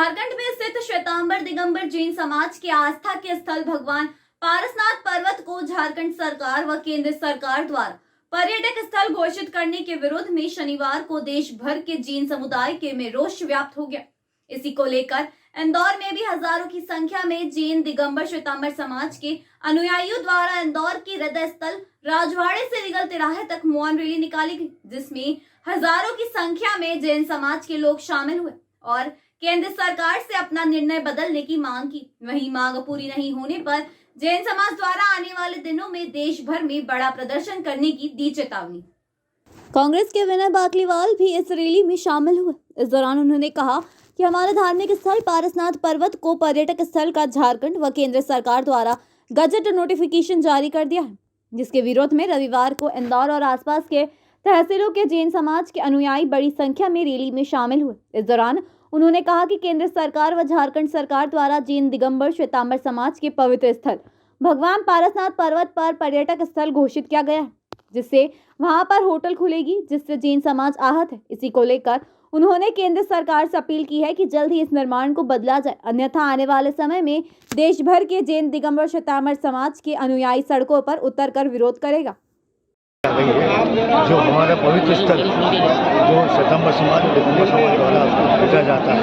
झारखंड में स्थित श्वेतांबर दिगंबर जैन समाज के आस्था के स्थल भगवान पारसनाथ पर्वत को झारखंड सरकार व केंद्र सरकार द्वारा पर्यटक स्थल घोषित करने के विरोध में शनिवार को देश भर के जैन समुदाय के में रोष व्याप्त हो गया। इसी को लेकर इंदौर में भी हजारों की संख्या में जैन दिगंबर श्वेतांबर समाज के अनुयायियों द्वारा इंदौर के हृदय स्थल राजवाड़े से निगल तिराहे तक मौन रैली निकाली गई, जिसमें हजारों की संख्या में जैन समाज के लोग शामिल हुए और केंद्र सरकार से अपना निर्णय बदलने की मांग की। वहीं मांग पूरी नहीं होने पर जैन समाज द्वारा आने वाले दिनों में देश भर में बड़ा प्रदर्शन करने की दी चेतावनी। कांग्रेस के विनय बाकलीवाल भी इस रैली में शामिल हुए। इस दौरान उन्होंने कहा कि हमारे धार्मिक स्थल पारसनाथ पर्वत को पर्यटक स्थल का झारखंड व केंद्र सरकार द्वारा गजट नोटिफिकेशन जारी कर दिया है, जिसके विरोध में रविवार को इंदौर और आसपास के तहसीलों के जैन समाज के अनुयायी बड़ी संख्या में रैली में शामिल हुए। इस दौरान उन्होंने कहा कि केंद्र सरकार व झारखंड सरकार द्वारा जैन दिगंबर श्वेतांबर समाज के पवित्र स्थल भगवान पारसनाथ पर्वत पर पर्यटक स्थल घोषित किया गया है, जिससे वहां पर होटल खुलेगी, जिससे जैन समाज आहत है। इसी को लेकर उन्होंने केंद्र सरकार से अपील की है कि जल्द ही इस निर्माण को बदला जाए, अन्यथा आने वाले समय में देश भर के जैन दिगंबर श्वेतांबर समाज के अनुयायी सड़कों पर उतरकर विरोध करेगा। जो हमारा पवित्र स्थल जो श्वेतांबर समाज और दिगंबर समाज द्वारा पूजा जाता है,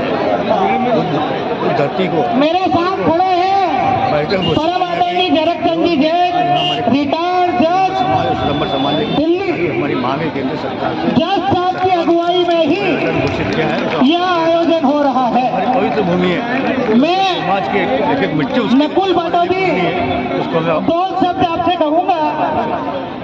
उस धरती को मेरे साथ खड़े हैं परम आदरणीय जरकचंद जी जैन रिटायर्ड जज श्वेतांबर समाज ने दिल्ली हमारी मांग है केंद्र सरकार से जज साहब की अगुवाई में ही घोषित किया है। यह आयोजन हो रहा है। हमारी पवित्र भूमि है, मैं समाज के एक मिट्टी नकुल बाटोदी उसको दो शब्द आपसे कहूँगा।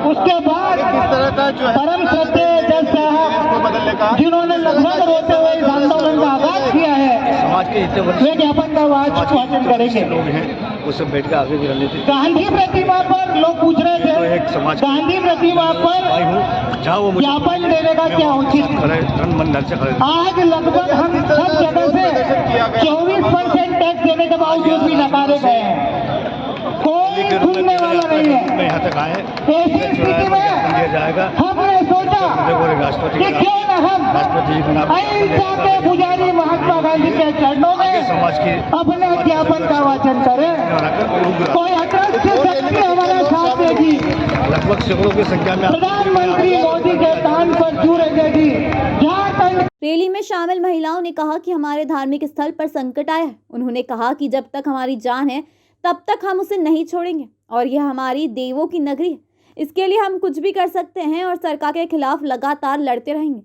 उसके बाद किस तरह का जो है परम श्रद्धेय जज साहब बदलने का जिन्होंने लगभग रोते हुए इस आंदोलन का आगाज किया है, समाज के जितने वे ज्ञापन का वाचन करेंगे। लोग हैं वो सब बैठ कर आगे भी रणनीति गांधी प्रतिमा पर लोग पूछ रहे थे, तो एक समाज गांधी प्रतिमा पर जहाँ वो ज्ञापन देने का क्या उचित। तन मन धन से खड़े आज लगभग हम सब जगह से 24% टैक्स देने के बावजूद भी नकारे गए हैं। कोई सुनने वाला नहीं है। यहाँ तक आए ऐसी स्थिति में दिया जाएगा। हमने सोचा कि क्यों न हम राष्ट्रपति जी को अहिंसा के पुजारी महात्मा गांधी के चरणों में समाज की अपने ज्ञापन का वाचन करें। कोई अटल से शक्ति हमारे साथ देगी। लगभग सैकड़ों की संख्या में प्रधानमंत्री मोदी के दान पर छू रहेगी। झारखंड रैली में शामिल महिलाओं ने कहा कि हमारे धार्मिक स्थल पर संकट आया है। उन्होंने कहा कि जब तक हमारी जान है तब तक हम उसे नहीं छोड़ेंगे और यह हमारी देवों की नगरी है। इसके लिए हम कुछ भी कर सकते हैं और सरकार के खिलाफ लगातार लड़ते रहेंगे।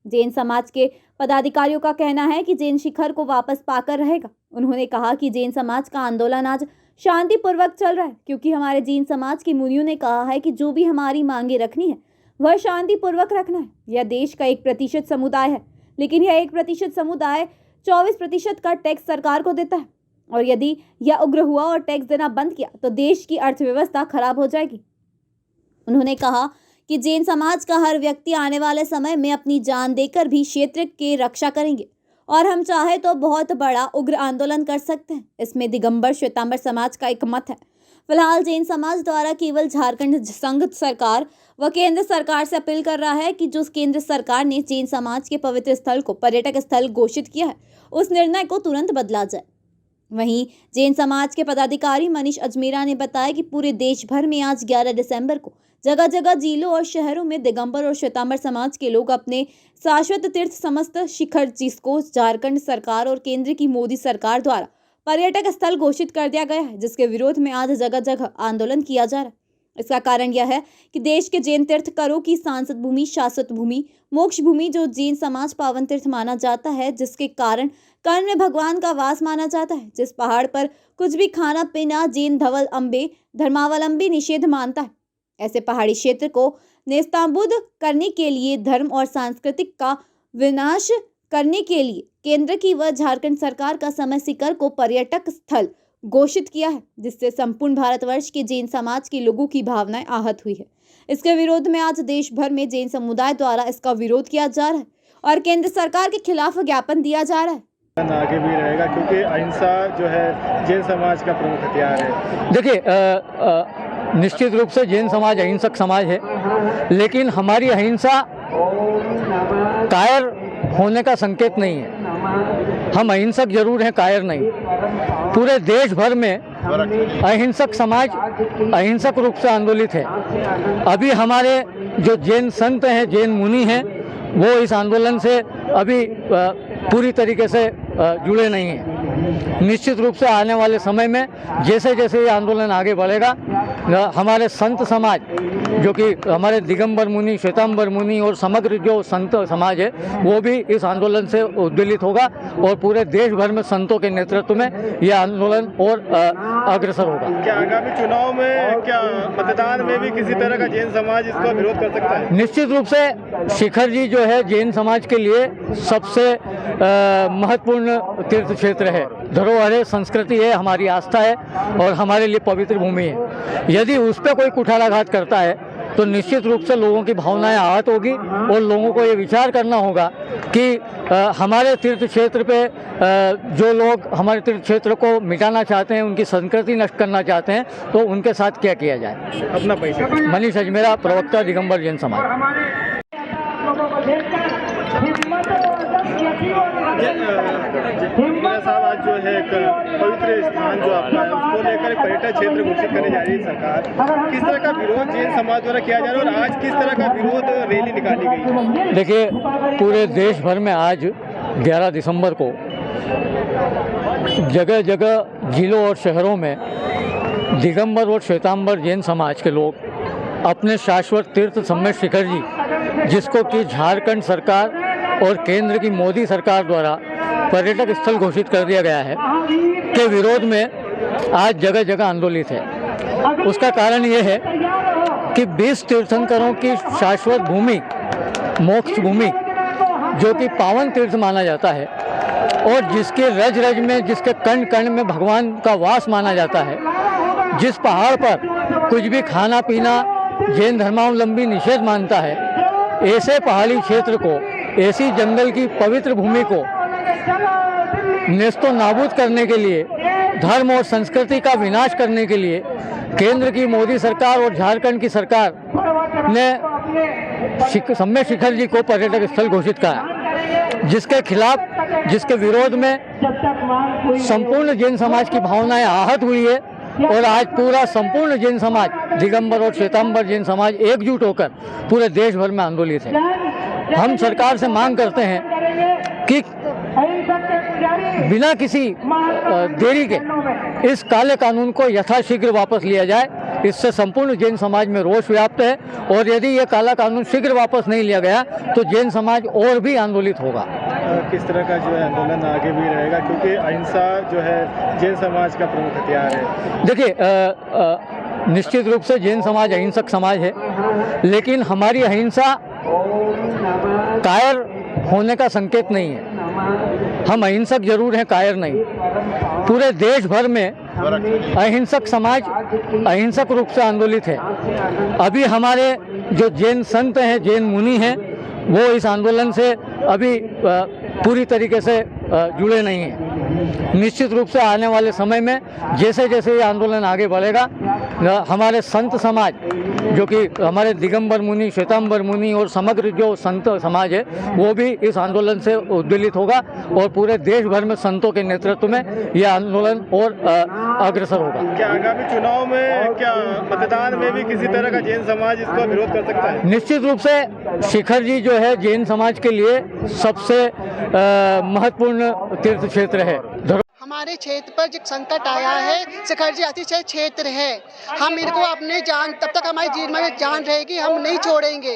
जैन समाज के पदाधिकारियों का कहना है कि जैन शिखर को वापस पाकर रहेगा। उन्होंने कहा कि जैन समाज का आंदोलन आज शांतिपूर्वक चल रहा है, क्योंकि हमारे जैन समाज के मुनियों ने कहा है कि जो भी हमारी मांगे रखनी है वह शांतिपूर्वक रखना है। यह देश का 1% समुदाय है, लेकिन यह 1% समुदाय 24% का टैक्स सरकार को देता है, और यदि यह उग्र हुआ और टैक्स देना बंद किया तो देश की अर्थव्यवस्था खराब हो जाएगी। उन्होंने कहा कि जैन समाज का हर व्यक्ति आने वाले समय में अपनी जान देकर भी क्षेत्र की रक्षा करेंगे और हम चाहे तो बहुत बड़ा उग्र आंदोलन कर सकते हैं। इसमें दिगंबर श्वेतांबर समाज का एक मत है। फिलहाल जैन समाज द्वारा केवल झारखंड संघ सरकार व केंद्र सरकार से अपील कर रहा है कि जो केंद्र सरकार ने जैन समाज के पवित्र स्थल को पर्यटक स्थल घोषित किया है, उस निर्णय को तुरंत बदला जाए। वहीं जैन समाज के पदाधिकारी मनीष अजमेरा ने बताया कि पूरे देश भर में आज 11 दिसंबर को जगह जगह जिलों और शहरों में दिगंबर और श्वेतांबर समाज के लोग अपने शाश्वत तीर्थ समस्त शिखर, जिसको झारखंड सरकार और केंद्र की मोदी सरकार द्वारा पर्यटक स्थल घोषित कर दिया गया है, जिसके विरोध में आज जगह जगह आंदोलन किया जा रहा है। इसका कारण यह है कि देश के जैन तीर्थकरों की सांसद भूमि, शाश्वत भूमि, मोक्ष भूमि जो जैन समाज पावन तीर्थ माना जाता है, जिसके कारण कर्ण में भगवान का वास माना जाता है, जिस पहाड़ पर कुछ भी खाना पीना जैन धर्मावलंबी निषेध मानता है। ऐसे पहाड़ी क्षेत्र को नेस्तनाबूद करने के लिए, धर्म और सांस्कृतिक का विनाश करने के लिए केंद्र की व झारखंड सरकार का समय शिखर को पर्यटक स्थल घोषित किया है, जिससे संपूर्ण भारतवर्ष के जैन समाज के लोगों की भावनाएं आहत हुई है। इसके विरोध में आज देश भर में जैन समुदाय द्वारा इसका विरोध किया जा रहा है और केंद्र सरकार के खिलाफ ज्ञापन दिया जा रहा है। आगे भी रहेगा, क्योंकि अहिंसा जो है जैन समाज का प्रमुख हथियार है। देखिए, निश्चित रूप से जैन समाज अहिंसक समाज है, लेकिन हमारी अहिंसा कायर होने का संकेत नहीं है। हम अहिंसक जरूर हैं, कायर नहीं। पूरे देश भर में अहिंसक समाज अहिंसक रूप से आंदोलित है। अभी हमारे जो जैन संत हैं, जैन मुनि हैं, वो इस आंदोलन से अभी पूरी तरीके से जुड़े नहीं हैं। निश्चित रूप से आने वाले समय में जैसे जैसे ये आंदोलन आगे बढ़ेगा, हमारे संत समाज जो कि हमारे दिगंबर मुनि, श्वेतांबर मुनि और समग्र जो संत समाज है, वो भी इस आंदोलन से उद्वेलित होगा और पूरे देश भर में संतों के नेतृत्व में यह आंदोलन और अग्रसर होगा। क्या आगामी चुनाव में, क्या मतदान में भी किसी तरह का जैन समाज इसका विरोध कर सकता है? निश्चित रूप से शिखर जी जो है जैन समाज के लिए सबसे महत्वपूर्ण तीर्थ क्षेत्र है, धरोहर है, संस्कृति है, हमारी आस्था है और हमारे लिए पवित्र भूमि है। यदि उस पर कोई कुठाराघात करता है तो निश्चित रूप से लोगों की भावनाएं आहत होगी और लोगों को ये विचार करना होगा कि हमारे तीर्थ क्षेत्र पे जो लोग हमारे तीर्थ क्षेत्र को मिटाना चाहते हैं, उनकी संस्कृति नष्ट करना चाहते हैं, तो उनके साथ क्या किया जाए। अपना पैसा। मनीष अजमेरा, प्रवक्ता दिगंबर जैन समाज। साहब, आज जो है एक पवित्र स्थान जो आपका है उसको लेकर पर्यटन क्षेत्र घोषित करने जा रही है सरकार, किस तरह का विरोध जैन समाज द्वारा किया जा रहा है और आज किस तरह का विरोध रैली निकाली गई है? देखिए, पूरे देश भर में आज 11 दिसंबर को जगह जगह जिलों और शहरों में दिगंबर और श्वेतांबर जैन समाज के लोग अपने शाश्वत तीर्थ सम्मेद शिखर जी, जिसको कि झारखंड सरकार और केंद्र की मोदी सरकार द्वारा पर्यटक स्थल घोषित कर दिया गया है, के विरोध में आज जगह जगह आंदोलित है। उसका कारण ये है कि 20 तीर्थंकरों की शाश्वत भूमि, मोक्ष भूमि, जो कि पावन तीर्थ माना जाता है और जिसके रज रज में, जिसके कण कण में भगवान का वास माना जाता है, जिस पहाड़ पर कुछ भी खाना पीना जैन धर्मावलंबी निषेध मानता है, ऐसे पहाड़ी क्षेत्र को, ऐसी जंगल की पवित्र भूमि को नेस्तो नाबूद करने के लिए, धर्म और संस्कृति का विनाश करने के लिए केंद्र की मोदी सरकार और झारखंड की सरकार ने सम्मेद शिखर जी को पर्यटक स्थल घोषित करा, जिसके खिलाफ, जिसके विरोध में संपूर्ण जैन समाज की भावनाएं आहत हुई है और आज पूरा संपूर्ण जैन समाज, दिगंबर और श्वेतांबर जैन समाज एकजुट होकर पूरे देश भर में आंदोलित है। हम सरकार से मांग करते हैं कि बिना किसी देरी के इस काले कानून को यथाशीघ्र वापस लिया जाए। इससे संपूर्ण जैन समाज में रोष व्याप्त है और यदि ये काला कानून शीघ्र वापस नहीं लिया गया तो जैन समाज और भी आंदोलित होगा। किस तरह का जो है आंदोलन आगे भी रहेगा, क्योंकि अहिंसा जो है जैन समाज का प्रमुख हथियार है? देखिए, निश्चित रूप से जैन समाज अहिंसक समाज है, लेकिन हमारी अहिंसा कायर होने का संकेत नहीं है। हम अहिंसक जरूर हैं, कायर नहीं। पूरे देश भर में अहिंसक समाज अहिंसक रूप से आंदोलित है। अभी हमारे जो जैन संत हैं, जैन मुनि हैं, वो इस आंदोलन से अभी पूरी तरीके से जुड़े नहीं हैं। निश्चित रूप से आने वाले समय में जैसे जैसे ये आंदोलन आगे बढ़ेगा, हमारे संत समाज जो कि हमारे दिगंबर मुनि, श्वेतांबर मुनि और समग्र जो संत समाज है, वो भी इस आंदोलन से उद्वेलित होगा और पूरे देश भर में संतों के नेतृत्व में यह आंदोलन और अग्रसर होगा। क्या आगामी चुनाव में, क्या मतदान में भी किसी तरह का जैन समाज इसका विरोध कर सकता है? निश्चित रूप से शिखर जी जो है जैन समाज के लिए सबसे महत्वपूर्ण तीर्थ क्षेत्र है। हमारे क्षेत्र पर जो संकट आया है, शिखर जी अतिशय क्षेत्र है। हम इनको अपने जान, तब तक हमारी जीवन में जान रहेगी, हम नहीं छोड़ेंगे।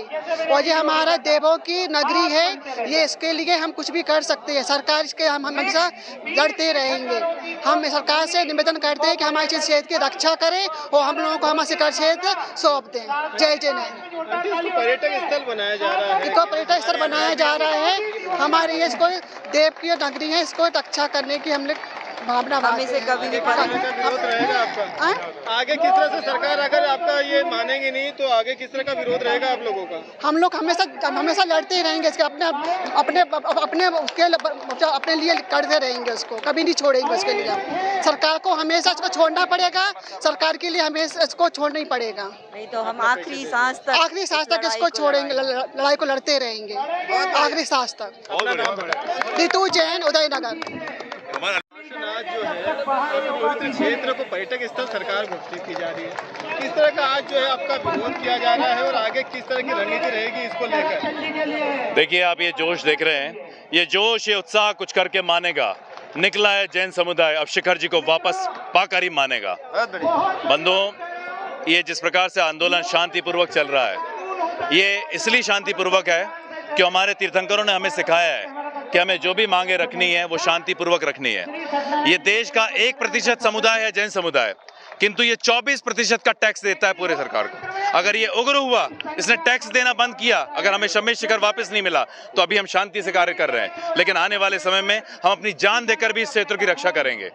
और ये हमारा देवों की नगरी है, ये इसके लिए हम कुछ भी कर सकते हैं। सरकार इसके हम हमेशा लड़ते रहेंगे। हम सरकार से निवेदन करते हैं कि हमारे क्षेत्र की रक्षा करें और हम लोगों को हमारा शिखर क्षेत्र सौंप दें। जय जय नारायण। पर्यटक स्थल बनाया जा रहा है, इसको पर्यटक स्थल बनाया जा रहा है। हमारे ये इसको देव की नगरी है, इसको रक्षा करने की हम लोग भावना हम इसे कभी नहीं किस तरह का विरोध रहेगा आपका? आगे किस तरह से सरकार अगर आपका ये मानेंगे नहीं तो आगे किस तरह का विरोध रहेगा आप लोगों का? हम लोग हमेशा लड़ते ही रहेंगे इसके अपने लिए करते रहेंगे, उसको कभी नहीं छोड़ेंगे। उसके लिए सरकार को हमेशा इसको छोड़ना पड़ेगा, सरकार के लिए हमेशा इसको छोड़ना ही पड़ेगा। नहीं तो हम आखिरी सांस तक इसको छोड़ेंगे, लड़ाई को लड़ते रहेंगे आखिरी सांस तक। रितु जैन, उदयनगर। आज जो है पवित्र क्षेत्र को पर्यटक स्थल सरकार घोषित की जा रही है, किस तरह का आज जो है आपका विरोध किया जा रहा है और आगे किस तरह की रणनीति रहेगी इसको लेकर? देखिए, आप ये जोश देख रहे हैं, ये जोश, ये उत्साह कुछ करके मानेगा। निकला है जैन समुदाय, अब शिखर जी को वापस पाकर ही मानेगा। बंधुओं, ये जिस प्रकार से आंदोलन शांतिपूर्वक चल रहा है, ये इसलिए शांतिपूर्वक है कि हमारे तीर्थंकरों ने हमें सिखाया है कि हमें जो भी मांगे रखनी है वो शांतिपूर्वक रखनी है। ये देश का 1% समुदाय है जैन समुदाय, किंतु ये 24% का टैक्स देता है पूरे सरकार को। अगर ये उग्र हुआ, इसने टैक्स देना बंद किया, अगर हमें शमेश शिखर वापस नहीं मिला, तो अभी हम शांति से कार्य कर रहे हैं, लेकिन आने वाले समय में हम अपनी जान देकर भी इस क्षेत्र की रक्षा करेंगे।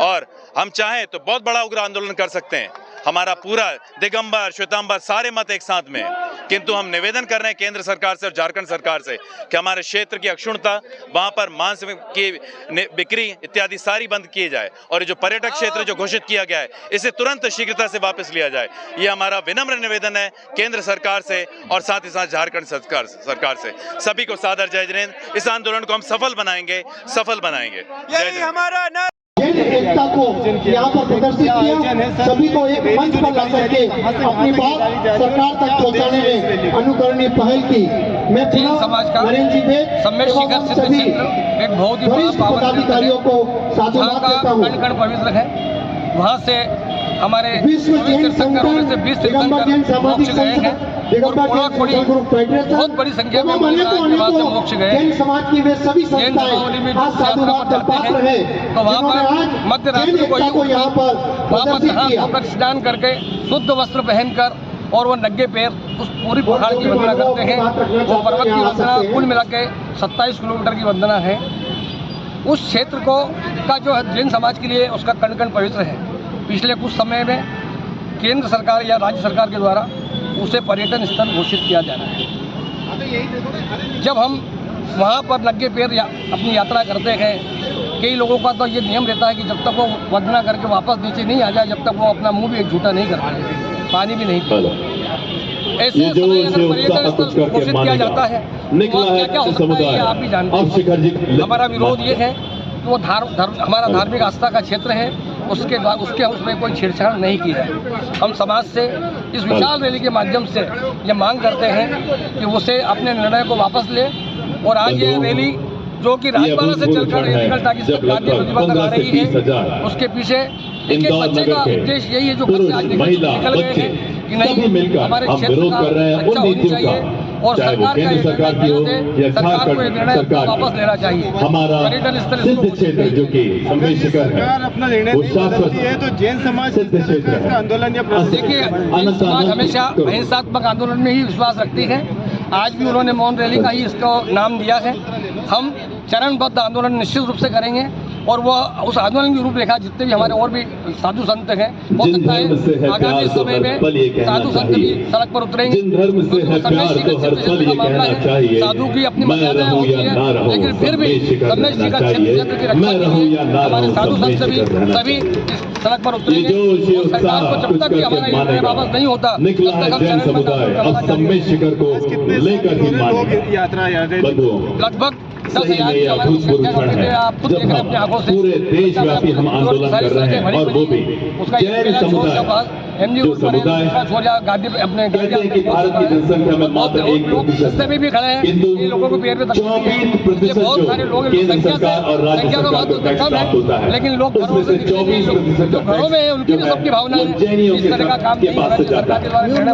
और हम चाहें तो बहुत बड़ा उग्र आंदोलन कर सकते हैं, हमारा पूरा दिगंबर श्वेतांबर सारे मत एक साथ में, किंतु हम निवेदन कर रहे हैं केंद्र सरकार से और झारखंड सरकार से कि हमारे क्षेत्र की अक्षुण्णता, वहां पर मांस की बिक्री इत्यादि सारी बंद किए जाए और जो पर्यटक क्षेत्र जो घोषित किया गया है इसे तुरंत शीघ्रता से वापस लिया जाए। ये हमारा विनम्र निवेदन है केंद्र सरकार से और साथ ही साथ झारखंड सरकार से। सभी को सादर जय जिनेंद्र। इस आंदोलन को हम सफल बनाएंगे। यही हमारा जैन एकता को यहाँ पर प्रदर्शित किया, सभी को एक मंच पर ला करके अपनी बात सरकार तक पहुँचाने में अनुकरणीय पहल की। मैं पुनः नरेंद्र जी एवं सभी एक बहुत ही वरिष्ठ पदाधिकारियों को साधुवाद देता हूँ। कण पवित्र है, वहाँ से हमारे विश्व जैन संगठन, दिगंबर जैन सामाजिक संगठन, Digambar Jain social group federation, बहुत बड़ी संख्या में मोक्ष गए। जैन समाज की वे सभी संस्थाएं आज साधुवाद का पात्र है, तो वहाँ पर मध्य रात्रि को यहाँ पर प्रदर्शित किया। होकर स्नान करके शुद्ध वस्त्र पहनकर और वो नंगे पैर उस पूरी पहाड़ की वंदना करते हैं। वो पर्वत की वंदना कुल मिला के 27 किलोमीटर की वंदना है। उस क्षेत्र को का जो है जैन समाज के लिए उसका कण कण पवित्र है। पिछले कुछ समय में केंद्र सरकार या राज्य सरकार के द्वारा उसे पर्यटन स्थल घोषित किया जा रहा है। जब हम वहाँ पर नंगे पैर अपनी यात्रा करते हैं, कई लोगों का तो ये नियम रहता है कि जब तक वो वंदना करके वापस नीचे नहीं आ जाए, जब तक वो अपना मुंह भी एक झूठा नहीं करते, पानी भी नहीं पीते। ऐसे समय अगर पर्यटन स्थल घोषित किया जाता है तो क्या हो सकता है आप भी जानते हैं। हमारा विरोध ये है कि वो हमारा धार्मिक आस्था का क्षेत्र है, उसमें कोई छेड़छाड़ नहीं की है। हम समाज से इस विशाल रैली के माध्यम से ये मांग करते हैं कि उसे अपने निर्णय को वापस ले। और आज ये रैली जो कि राजपाला से चलकर रेलखंड ताकि सरकार की प्रतिबद्ध आ रही है, उसके पीछे एक बच्चे का उद्देश्य यही है जो घर से आज निकल गए हैं कि नहीं, हमारे क्षेत्र का रक्षा होनी चाहिए और सरकार की हो या सरकार को निर्णय वापस लेना चाहिए। पर्यटन स्थल क्षेत्र जो कि सरकार अपना निर्णय नहीं है तो जैन समाज आंदोलन या देखिए, जैन समाज हमेशा अहिंसात्मक आंदोलन में ही विश्वास रखती है। आज भी उन्होंने मौन रैली का ही इसको नाम दिया है। हम चरणबद्ध आंदोलन निश्चित रूप से करेंगे और वो उस आंदोलन की रूपरेखा जितने भी हमारे और भी साधु संत हैं, हो सकता है आगामी समय में साधु संत भी सड़क पर उतरेंगे। साधु की अपनी मर्यादाएं होती है, लेकिन फिर भी समय शिखर क्षेत्र की रक्षा के लिए हमारे साधु संत सभी सड़क पर उतरेंगे। और सरकार को जब तक हमारा निर्णय वापस नहीं होता तब तक हम यात्रा लगभग 10,000 आप खुद देख रहे हैं अपनी आंखों से। पूरे देशव्यापी हम आंदोलन कर रहे हैं और वो भी जैन समुदाय जो समुदाय अपने की भारत की जनसंख्या में मात्र 1% भी खड़े हैं, इन लोगों को पैर पे 24% बहुत सारे लोग केंद्र सरकार और राज्य सरकार को टैक्स प्राप्त होता है, लेकिन लोग उसमें से 24% घरों में उनकी भी सबकी भावना है, इस तरह का काम नहीं सरकार के द्वारा